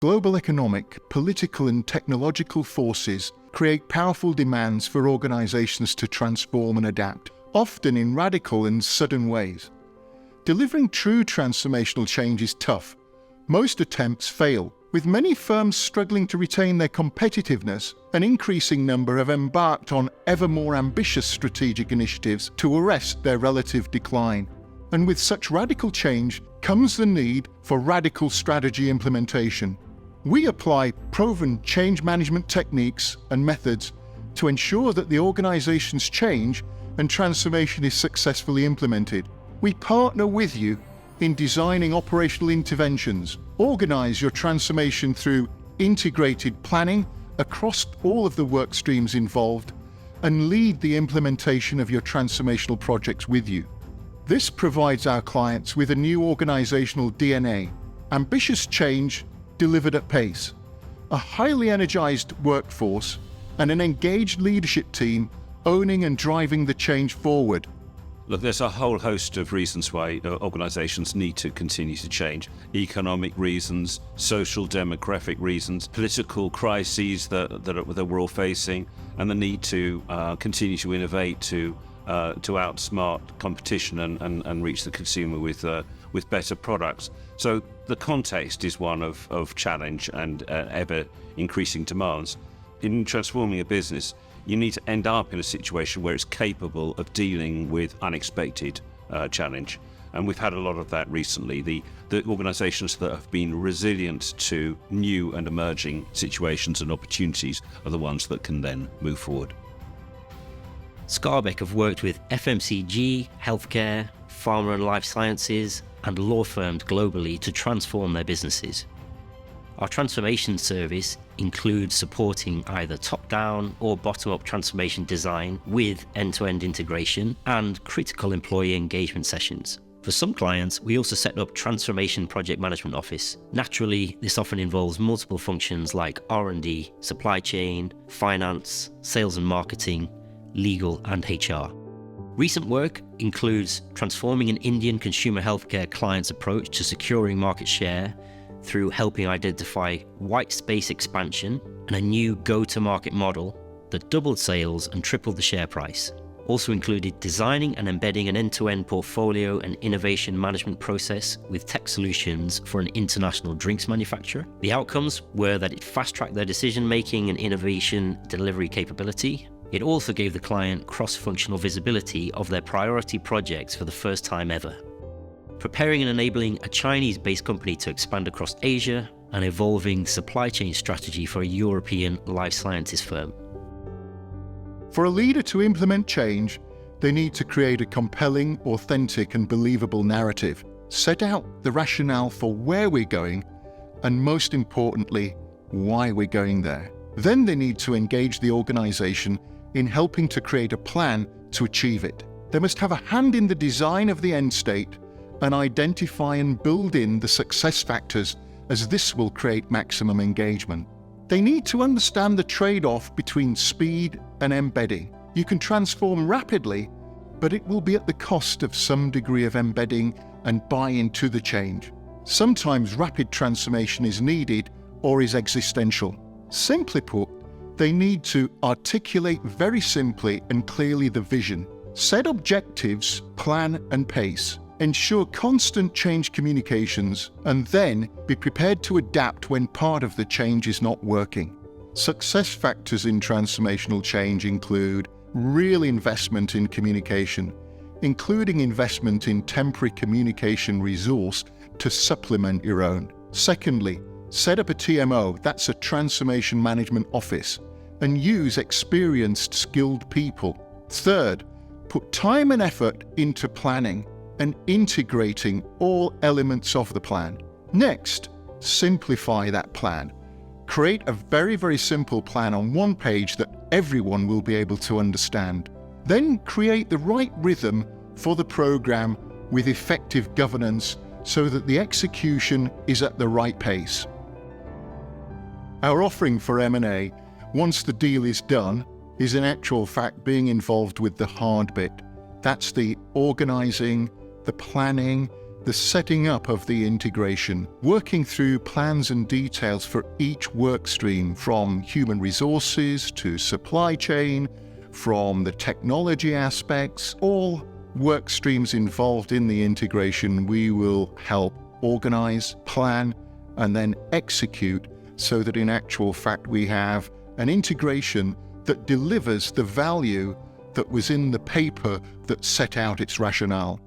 Global economic, political and technological forces create powerful demands for organizations to transform and adapt, often in radical and sudden ways. Delivering true transformational change is tough. Most attempts fail, with many firms struggling to retain their competitiveness. An increasing number have embarked on ever more ambitious strategic initiatives to arrest their relative decline. And with such radical change comes the need for radical strategy implementation. We apply proven change management techniques and methods to ensure that the organization's change and transformation is successfully implemented. We partner with you in designing operational interventions, organize your transformation through integrated planning across all of the work streams involved, and lead the implementation of your transformational projects with you. This provides our clients with a new organizational DNA, ambitious change delivered at pace, a highly energized workforce, and an engaged leadership team owning and driving the change forward. Look, there's a whole host of reasons why organizations need to continue to change. Economic reasons, social demographic reasons, political crises that we're all facing, and the need to continue to innovate, to outsmart competition and reach the consumer with better products. So the context is one of challenge and ever increasing demands. In transforming a business, you need to end up in a situation where it's capable of dealing with unexpected challenge. And we've had a lot of that recently. The organizations that have been resilient to new and emerging situations and opportunities are the ones that can then move forward. Skarbek have worked with FMCG, healthcare, pharma and life sciences, and law firms globally to transform their businesses. Our transformation service includes supporting either top-down or bottom-up transformation design with end-to-end integration and critical employee engagement sessions. For some clients, we also set up Transformation Project Management Office. Naturally, this often involves multiple functions like R&D, supply chain, finance, sales and marketing, legal and HR. Recent work includes transforming an Indian consumer healthcare client's approach to securing market share through helping identify white space expansion and a new go-to-market model that doubled sales and tripled the share price. Also included designing and embedding an end-to-end portfolio and innovation management process with tech solutions for an international drinks manufacturer. The outcomes were that it fast-tracked their decision-making and innovation delivery capability. It also gave the client cross-functional visibility of their priority projects for the first time ever. Preparing and enabling a Chinese-based company to expand across Asia, and evolving supply chain strategy for a European life sciences firm. For a leader to implement change, they need to create a compelling, authentic and believable narrative, set out the rationale for where we're going, and most importantly, why we're going there. Then they need to engage the organization in helping to create a plan to achieve it. They must have a hand in the design of the end state and identify and build in the success factors, as this will create maximum engagement. They need to understand the trade-off between speed and embedding. You can transform rapidly, but it will be at the cost of some degree of embedding and buy-in to the change. Sometimes rapid transformation is needed or is existential. Simply put, they need to articulate very simply and clearly the vision, set objectives, plan and pace, ensure constant change communications, and then be prepared to adapt when part of the change is not working. Success factors in transformational change include real investment in communication, including investment in temporary communication resource to supplement your own. Secondly, set up a TMO, that's a Transformation Management Office, and use experienced, skilled people. Third, put time and effort into planning and integrating all elements of the plan. Next, simplify that plan. Create a very, very simple plan on one page that everyone will be able to understand. Then create the right rhythm for the program with effective governance so that the execution is at the right pace. Our offering for M&A, once the deal is done, is in actual fact being involved with the hard bit. That's the organizing, the planning, the setting up of the integration, working through plans and details for each work stream, from human resources to supply chain, from the technology aspects, all work streams involved in the integration we will help organize, plan, and then execute, so that in actual fact we have an integration that delivers the value that was in the paper that set out its rationale.